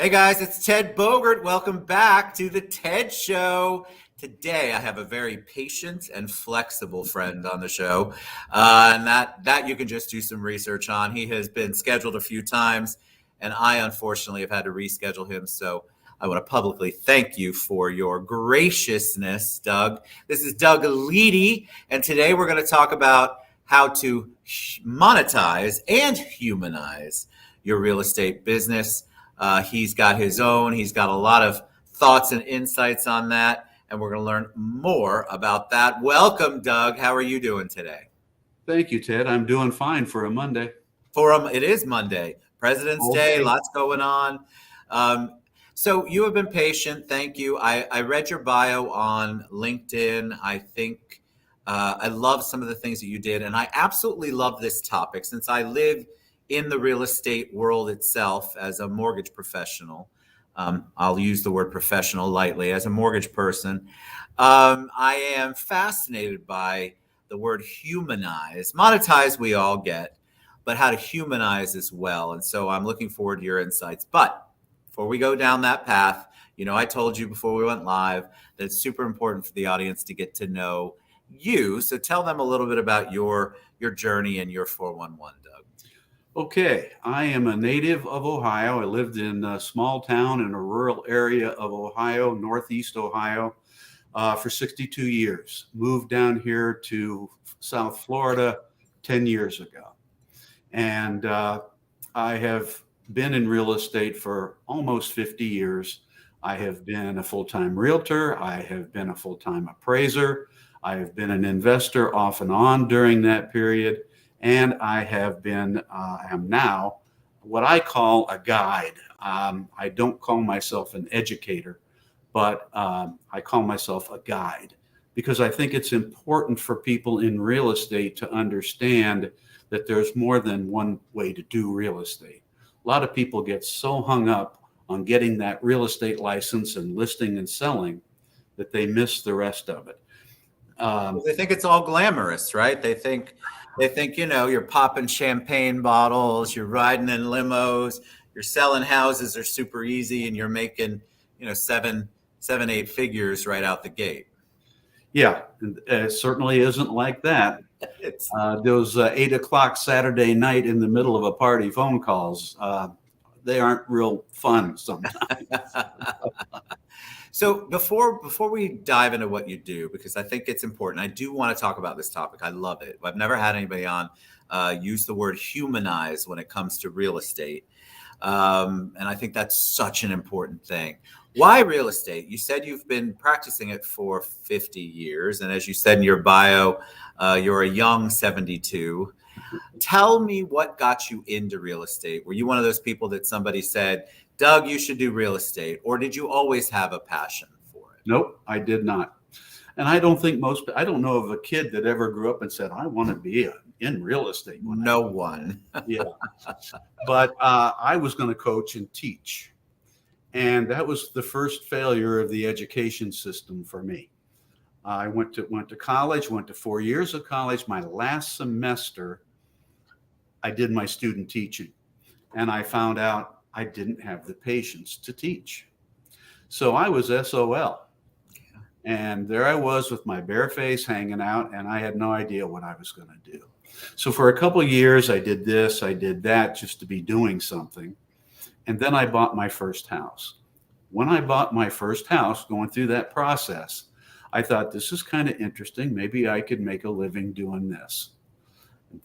Hey guys, it's Ted Bogert. Welcome back to the Ted Show. Today I have a very patient and flexible friend on the show, and that you can just do some research on. He has been scheduled a few times, and I unfortunately have had to reschedule him. So I want to publicly thank you for your graciousness, Doug. This is Doug Leedy, and today we're going to talk about how to monetize and humanize your real estate business. He's got his own. He's got a lot of thoughts and insights on that, and we're going to learn more about that. Welcome, Doug. How are you doing today? Thank you, Ted. I'm doing fine for a Monday. It is Monday, President's Day. Lots going on. So you have been patient. Thank you. I read your bio on LinkedIn. I think I love some of the things that you did, and I absolutely love this topic since I live in the real estate world itself as a mortgage professional. I'll use the word professional lightly. As a mortgage person, I am fascinated by the word humanize. Monetize we all get, but how to humanize as well. And so I'm looking forward to your insights. But before we go down that path, I told you before we went live that it's super important for the audience to get to know you. So tell them a little bit about your journey and your 411, Doug. Okay, I am a native of Ohio. I lived in a small town in a rural area of Ohio, Northeast Ohio, for 62 years. Moved down here to South Florida 10 years ago. And I have been in real estate for almost 50 years. I have been a full-time realtor. I have been a full-time appraiser. I have been an investor off and on during that period. And I am now what I call a guide. I don't call myself an educator, but I call myself a guide because I think it's important for people in real estate to understand that there's more than one way to do real estate. A lot of people get so hung up on getting that real estate license and listing and selling that they miss the rest of it. They think it's all glamorous, right? They think, you're popping champagne bottles, you're riding in limos, you're selling houses are super easy, and you're making, seven, eight figures right out the gate. Yeah, it certainly isn't like that. Those 8 o'clock Saturday night in the middle of a party phone calls, they aren't real fun sometimes. So before we dive into what you do, because I think it's important, I do want to talk about this topic. I love it. I've never had anybody on use the word humanize when it comes to real estate. And I think that's such an important thing. Why real estate? You said you've been practicing it for 50 years. And as you said in your bio, you're a young 72. Tell me what got you into real estate. Were you one of those people that somebody said, Doug, you should do real estate? Or did you always have a passion for it? Nope, I did not. And I don't know of a kid that ever grew up and said, I want to be in real estate. No one. Yeah. But I was going to coach and teach. And that was the first failure of the education system for me. I went to college, went to 4 years of college. My last semester, I did my student teaching. And I found out I didn't have the patience to teach. So I was SOL. And there I was with my bare face hanging out, and I had no idea what I was going to do. So for a couple of years, I did this, I did that, just to be doing something. And then I bought my first house. When I bought my first house, going through that process, I thought, this is kind of interesting. Maybe I could make a living doing this.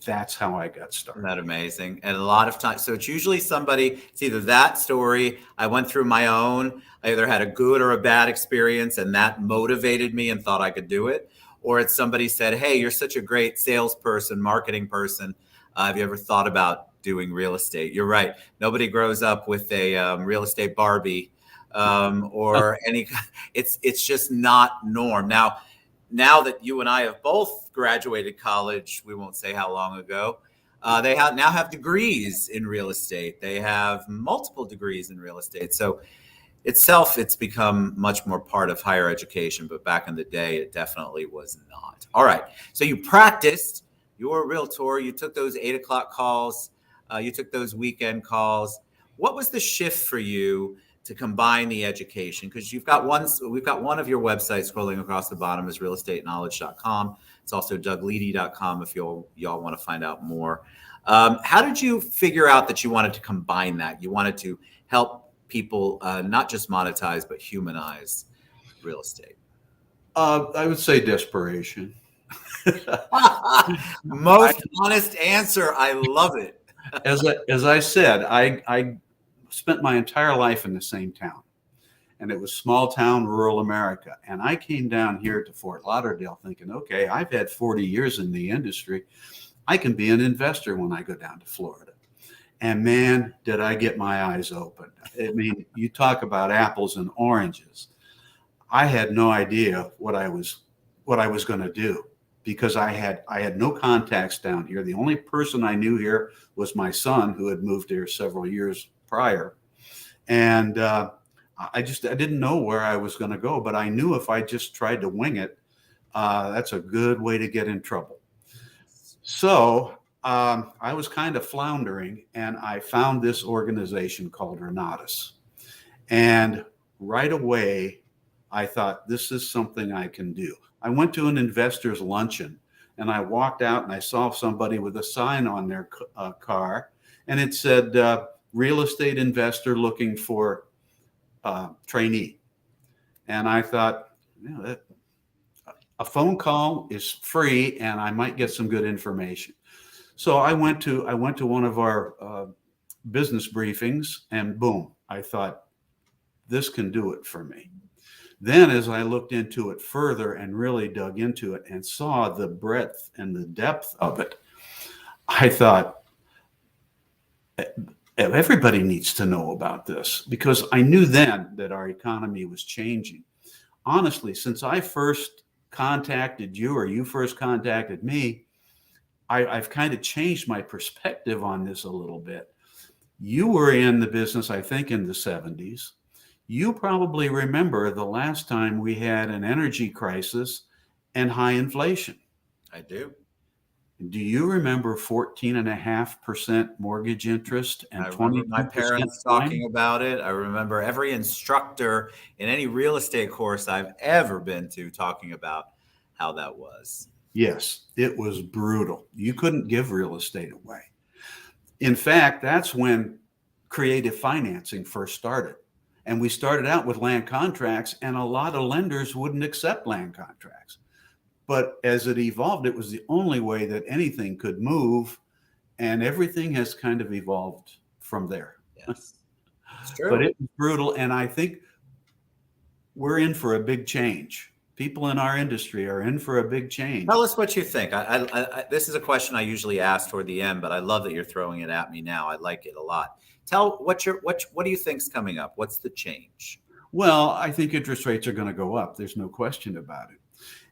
That's how I got started. Isn't that amazing? And a lot of times, so it's usually it's either that story, I went through my own, I either had a good or a bad experience and that motivated me and thought I could do it. Or it's somebody said, hey, you're such a great salesperson, marketing person. Have you ever thought about doing real estate? You're right. Nobody grows up with a real estate Barbie or any, it's just not norm. Now that you and I have both graduated college, we won't say how long ago, they now have degrees in real estate. They have multiple degrees in real estate. So it's become much more part of higher education, but back in the day, it definitely was not. All right. So you practiced, you were a realtor, you took those 8 o'clock calls, you took those weekend calls. What was the shift for you combine the education, because we've got one of your websites scrolling across the bottom is realestateknowledge.com. It's also dougleedy.com if y'all want to find out more. How did you figure out that you wanted to combine that? You wanted to help people not just monetize, but humanize real estate. I would say desperation. Most honest answer. I love it. As I said, I spent my entire life in the same town, and it was small town, rural America. And I came down here to Fort Lauderdale thinking, okay, I've had 40 years in the industry. I can be an investor when I go down to Florida. And man, did I get my eyes open. I mean, you talk about apples and oranges. I had no idea what I was going to do, because I had no contacts down here. The only person I knew here was my son, who had moved here several years prior. And I didn't know where I was going to go, but I knew if I just tried to wing it, that's a good way to get in trouble. So I was kind of floundering, and I found this organization called Renatus. And right away, I thought, this is something I can do. I went to an investor's luncheon, and I walked out and I saw somebody with a sign on their car, and it said, real estate investor looking for trainee. And I thought, a phone call is free and I might get some good information. So I went to one of our business briefings, and boom, I thought, this can do it for me. Then as I looked into it further and really dug into it and saw the breadth and the depth of it, I thought, everybody needs to know about this, because I knew then that our economy was changing. Honestly, since I first contacted you, or you first contacted me, I've kind of changed my perspective on this a little bit. You were in the business, I think, in the 70s. You probably remember the last time we had an energy crisis and high inflation. I do. Do you remember 14.5% mortgage interest and 22% my parents talking about it? I remember every instructor in any real estate course I've ever been to talking about how that was. Yes, it was brutal. You couldn't give real estate away. In fact, that's when creative financing first started. And we started out with land contracts, and a lot of lenders wouldn't accept land contracts. But as it evolved, it was the only way that anything could move, and everything has kind of evolved from there. Yes, it's true. But it was brutal, and I think we're in for a big change. People in our industry are in for a big change. Tell us what you think. This is a question I usually ask toward the end, but I love that you're throwing it at me now. I like it a lot. Tell what do you think's coming up? What's the change? Well, I think interest rates are going to go up. There's no question about it.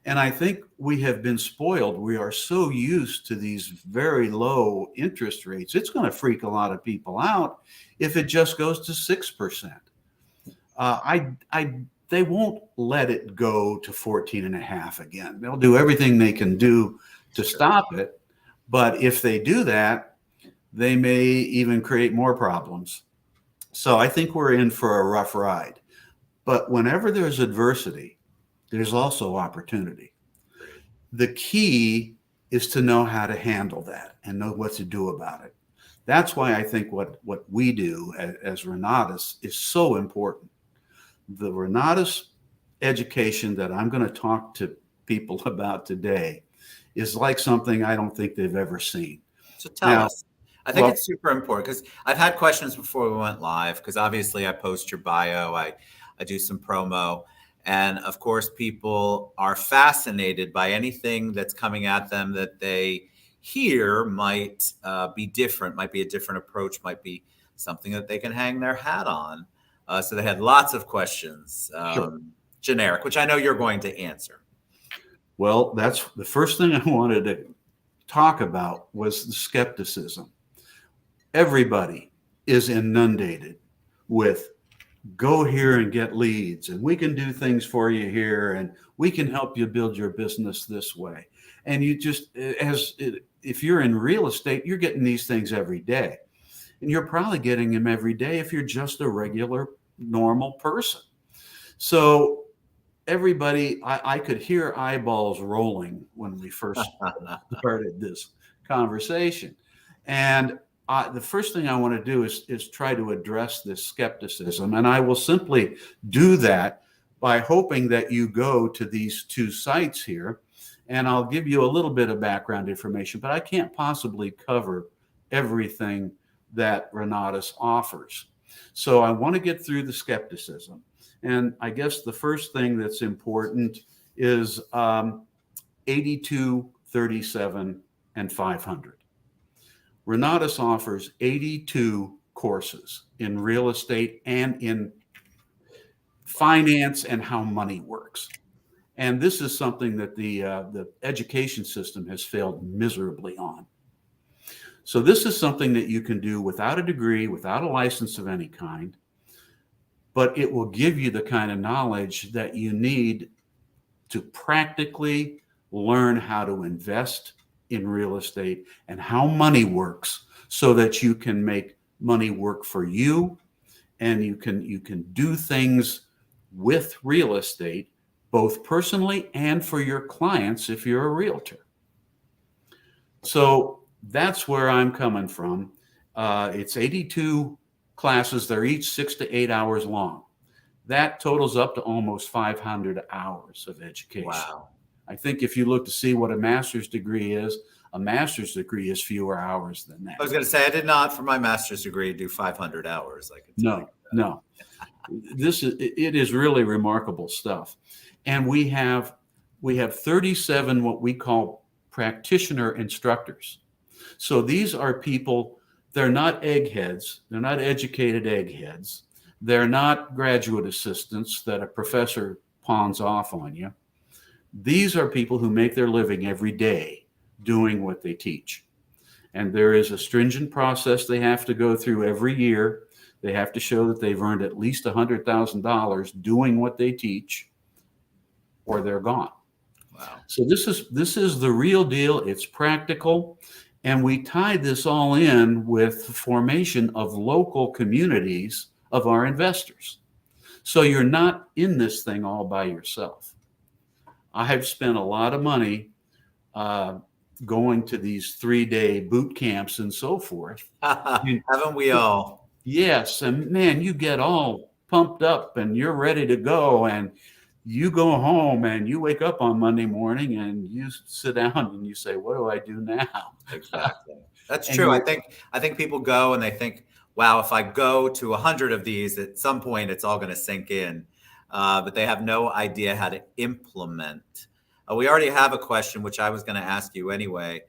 And I think we have been spoiled. We are so used to these very low interest rates. It's going to freak a lot of people out if it just goes to 6%. They won't let it go to 14.5 again. They'll do everything they can do to stop it. But if they do that, they may even create more problems. So I think we're in for a rough ride. But whenever there's adversity, there's also opportunity. The key is to know how to handle that and know what to do about it. That's why I think what we do as Renatus is so important. The Renatus education that I'm going to talk to people about today is like something I don't think they've ever seen. So tell us. I think it's super important, because I've had questions before we went live, because obviously I post your bio, I do some promo, and of course people are fascinated by anything that's coming at them that they hear might be different, might be a different approach, might be something that they can hang their hat on. So they had lots of questions, generic, which I know you're going to answer. Well, that's the first thing I wanted to talk about was the skepticism. Everybody is inundated with go here and get leads, and we can do things for you here, and we can help you build your business this way. And you just, if you're in real estate, you're getting these things every day. And you're probably getting them every day if you're just a regular normal person. So everybody, I could hear eyeballs rolling when we first started this conversation. And the first thing I want to do is try to address this skepticism. And I will simply do that by hoping that you go to these two sites here. And I'll give you a little bit of background information, but I can't possibly cover everything that Renatus offers. So I want to get through the skepticism. And I guess the first thing that's important is 82, 37, and 500. Renatus offers 82 courses in real estate and in finance and how money works. And this is something that the education system has failed miserably on. So this is something that you can do without a degree, without a license of any kind, but it will give you the kind of knowledge that you need to practically learn how to invest in real estate and how money works so that you can make money work for you, and you can do things with real estate, both personally and for your clients if you're a realtor. So that's where I'm coming from. It's 82 classes. They're each 6 to 8 hours long. That totals up to almost 500 hours of education. Wow. I think if you look to see what a master's degree is, a master's degree is fewer hours than that. I was going to say, I did not, for my master's degree, do 500 hours. I could No. It is really remarkable stuff. And we have 37 what we call practitioner instructors. So these are people, they're not eggheads, they're not educated eggheads, they're not graduate assistants that a professor pawns off on you. These are people who make their living every day doing what they teach. And there is a stringent process they have to go through every year. They have to show that they've earned at least $100,000 doing what they teach, or they're gone. Wow. So this is the real deal. It's practical. And we tie this all in with the formation of local communities of our investors. So you're not in this thing all by yourself. I have spent a lot of money going to these 3-day boot camps and so forth. Haven't we all? Yes. And man, you get all pumped up and you're ready to go. And you go home and you wake up on Monday morning and you sit down and you say, what do I do now? Exactly. That's true. I think people go and they think, wow, if I go to 100 of these, at some point it's all going to sink in. But they have no idea how to implement. We already have a question, which I was going to ask you anyway.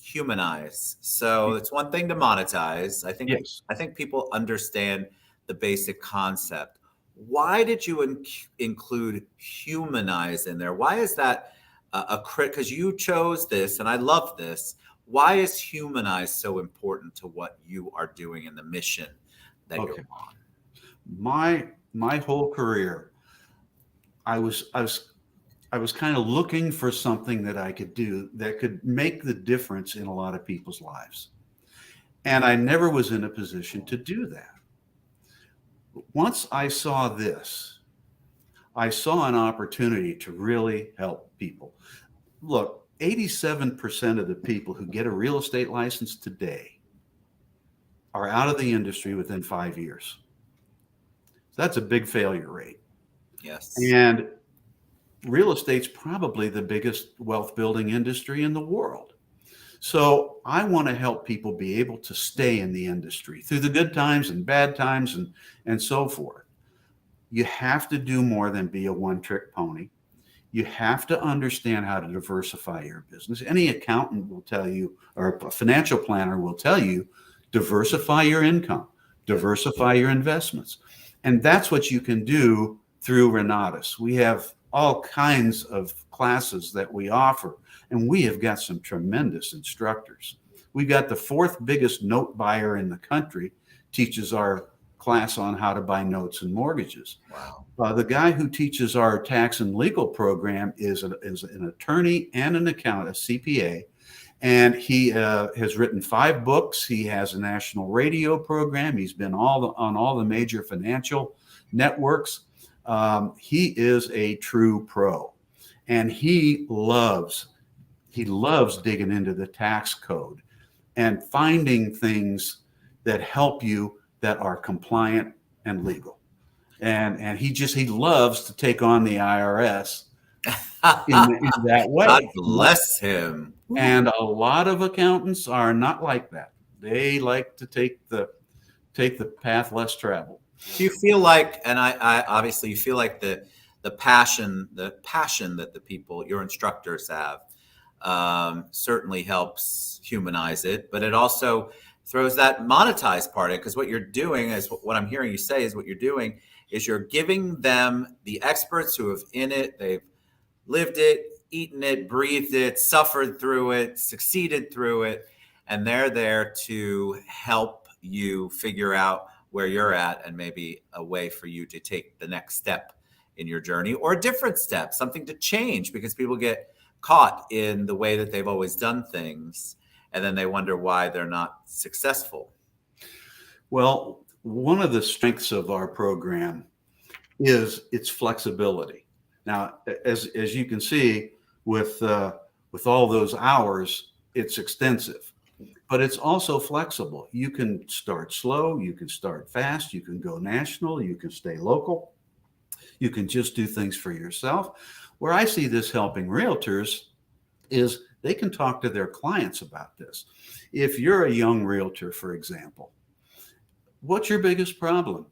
Humanize. So it's one thing to monetize. I think people understand the basic concept. Why did you include humanize in there? Why is that because you chose this, and I love this. Why is humanize so important to what you are doing and the mission that you're on? My whole career, I was kind of looking for something that I could do that could make the difference in a lot of people's lives. And I never was in a position to do that. Once I saw this, I saw an opportunity to really help people. Look, 87% of the people who get a real estate license today are out of the industry within 5 years. So that's a big failure rate. Yes. And real estate's probably the biggest wealth building industry in the world. So I want to help people be able to stay in the industry through the good times and bad times and so forth. You have to do more than be a one-trick pony. You have to understand how to diversify your business. Any accountant will tell you, or a financial planner will tell you, diversify your income, diversify your investments. And that's what you can do through Renatus. We have all kinds of classes that we offer, and we have got some tremendous instructors. We've got the 4th biggest note buyer in the country teaches our class on how to buy notes and mortgages. Wow. The guy who teaches our tax and legal program is an attorney and an accountant, a CPA, And he has written 5 books. He has a national radio program. He's been on all the major financial networks. He is a true pro, and he loves digging into the tax code and finding things that help you that are compliant and legal. And he loves to take on the IRS in that way. God bless him. And a lot of accountants are not like that. They like to take the path less traveled. Do you feel like, and I obviously you feel like the passion that the people, your instructors have, certainly helps humanize it, but it also throws that monetized part in, because what you're doing is what I'm hearing you say is what you're doing is you're giving them the experts who have in it, they've lived it, eaten it, breathed it, suffered through it, succeeded through it, and they're there to help you figure out where you're at and maybe a way for you to take the next step in your journey, or a different step, something to change, because people get caught in the way that they've always done things, and then they wonder why they're not successful. Well, one of the strengths of our program is its flexibility. Now, as you can see, with all those hours, it's extensive, but it's also flexible. You can start slow, you can start fast, you can go national, you can stay local, you can just do things for yourself. Where I see this helping realtors is they can talk to their clients about this. If you're a young realtor, for example, what's your biggest problem?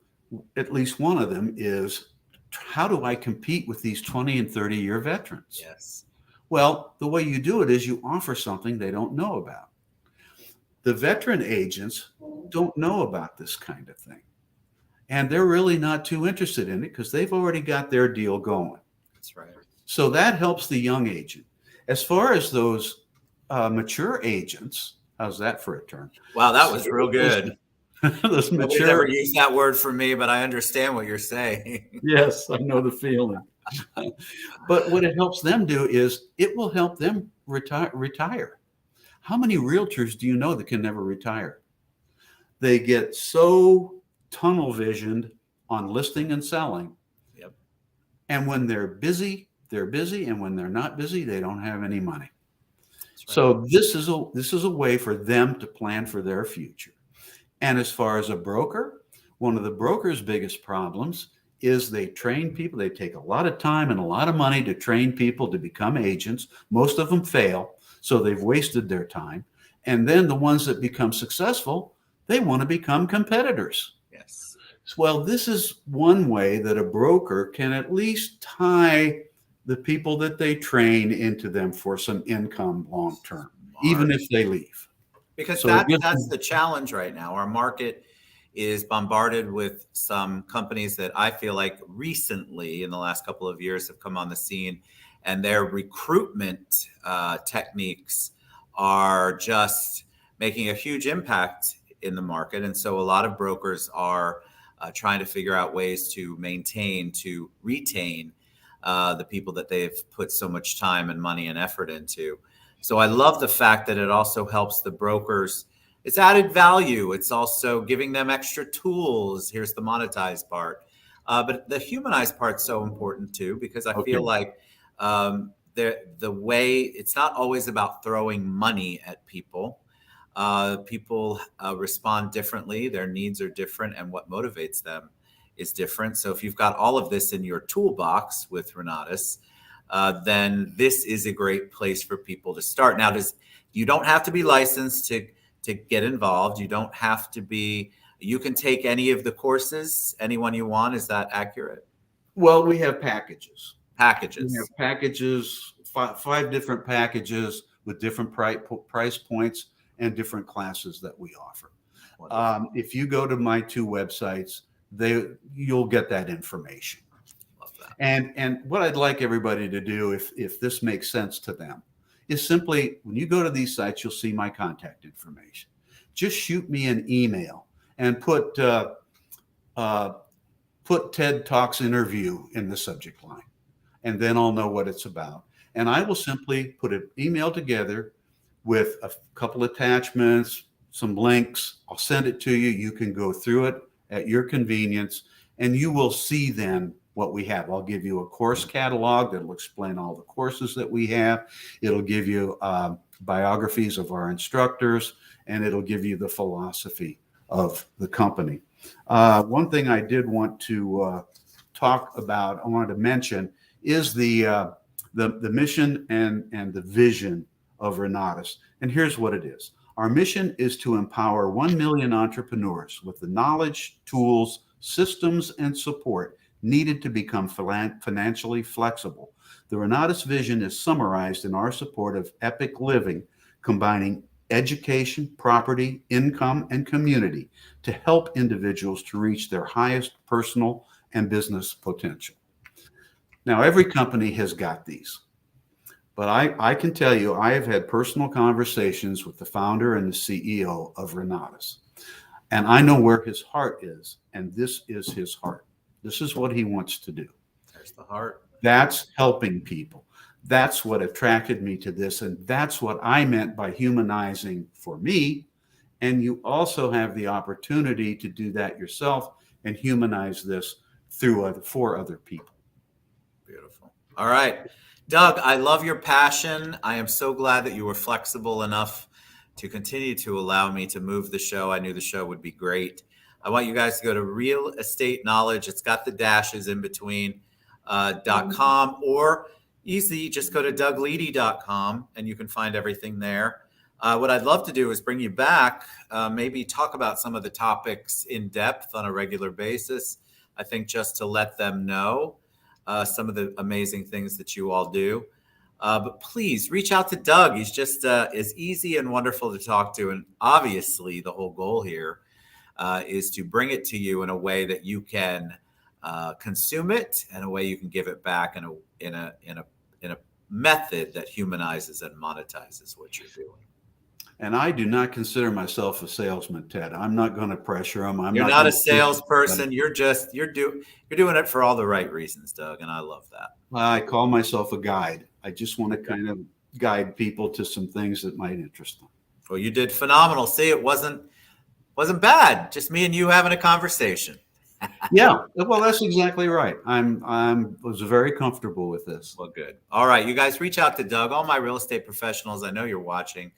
At least one of them is, how do I compete with these 20 and 30-year veterans? Yes. Well, the way you do it is you offer something they don't know about. The veteran agents don't know about this kind of thing, and they're really not too interested in it because they've already got their deal going. That's right. So that helps the young agent. As far as those mature agents, how's that for a term? Wow, that was real good. Those Nobody mature. never used that word for me, but I understand what you're saying. Yes, I know the feeling. But what it helps them do is it will help them retire. How many realtors do you know that can never retire? They get so tunnel visioned on listing and selling. Yep. And when they're busy, and when they're not busy, they don't have any money. Right. So this is a way for them to plan for their future. And as far as a broker, one of the broker's biggest problems is they train people. They take a lot of time and a lot of money to train people to become agents. Most of them fail, so they've wasted their time. And then the ones that become successful, they want to become competitors. Yes. Well, this is one way that a broker can at least tie the people that they train into them for some income long term, even if they leave. Because So that's the challenge right now. Our market is bombarded with some companies that I feel like recently in the last couple of years have come on the scene, and their recruitment techniques are just making a huge impact in the market. And so a lot of brokers are trying to figure out ways to retain the people that they've put so much time and money and effort into. So I love the fact that it also helps the brokers. It's added value. It's also giving them extra tools. Here's the monetized part. But the humanized part's so important too, because I feel like the way it's not always about throwing money at people. People respond differently. Their needs are different, and what motivates them is different. So if you've got all of this in your toolbox with Renatus, then this is a great place for people to start. Now, you don't have to be licensed to get involved. You don't have to be. You can take any of the courses, anyone you want. Is that accurate? Well, we have packages. We Packages. have packages, five different packages with different price points and different classes that we offer. If you go to my 2 websites, you'll get that information. Love that. And what I'd like everybody to do, if this makes sense to them, is simply, when you go to these sites, you'll see my contact information. Just shoot me an email and put TED Talks interview in the subject line, and then I'll know what it's about. And I will simply put an email together with a couple attachments, some links. I'll send it to you. You can go through it at your convenience, and you will see then what we have. I'll give you a course catalog that'll explain all the courses that we have. It'll give you biographies of our instructors, and it'll give you the philosophy of the company. One thing I did want to talk about, I wanted to mention, is the mission and the vision of Renatus. And here's what it is. Our mission is to empower 1 million entrepreneurs with the knowledge, tools, systems, and support needed to become financially flexible. The Renatus vision is summarized in our support of epic living, combining education, property, income, and community to help individuals to reach their highest personal and business potential. Now, every company has got these, but I can tell you, I have had personal conversations with the founder and the CEO of Renatus, and I know where his heart is, and this is his heart. This is what he wants to do. There's the heart. That's helping people. That's what attracted me to this, and that's what I meant by humanizing for me. And you also have the opportunity to do that yourself and humanize this for other people. Beautiful. All right. Doug, I love your passion. I am so glad that you were flexible enough to continue to allow me to move the show. I knew the show would be great. I want you guys to go to Real Estate Knowledge. It's got the dashes in between .com, or easy, just go to dougleedy.com and you can find everything there. What I'd love to do is bring you back, maybe talk about some of the topics in depth on a regular basis. I think just to let them know some of the amazing things that you all do. But please reach out to Doug. He's just as easy and wonderful to talk to. And obviously the whole goal here is to bring it to you in a way that you can consume it, and a way you can give it back in a method that humanizes and monetizes what you're doing. And I do not consider myself a salesman, Ted. I'm not going to pressure him. You're not a salesperson. You're doing it for all the right reasons, Doug, and I love that. I call myself a guide. I just want to kind of guide people to some things that might interest them. Well, you did phenomenal. See, it wasn't bad. Just me and you having a conversation. Yeah, well, that's exactly right. Was very comfortable with this. Well, good. All right, you guys reach out to Doug. All my real estate professionals, I know you're watching.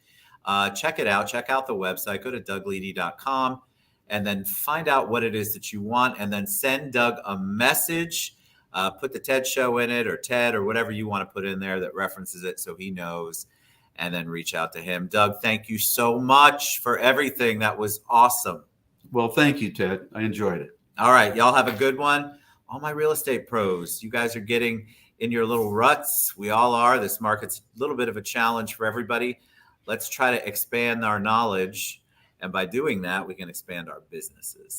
Check it out. Check out the website. Go to dougleedy.com and then find out what it is that you want, and then send Doug a message. Put the TED show in it, or TED, or whatever you want to put in there that references it so he knows, and then reach out to him. Doug, thank you so much for everything. That was awesome. Well, thank you, Ted. I enjoyed it. All right. Y'all have a good one. All my real estate pros, you guys are getting in your little ruts. We all are. This market's a little bit of a challenge for everybody. Let's try to expand our knowledge. And by doing that, we can expand our businesses.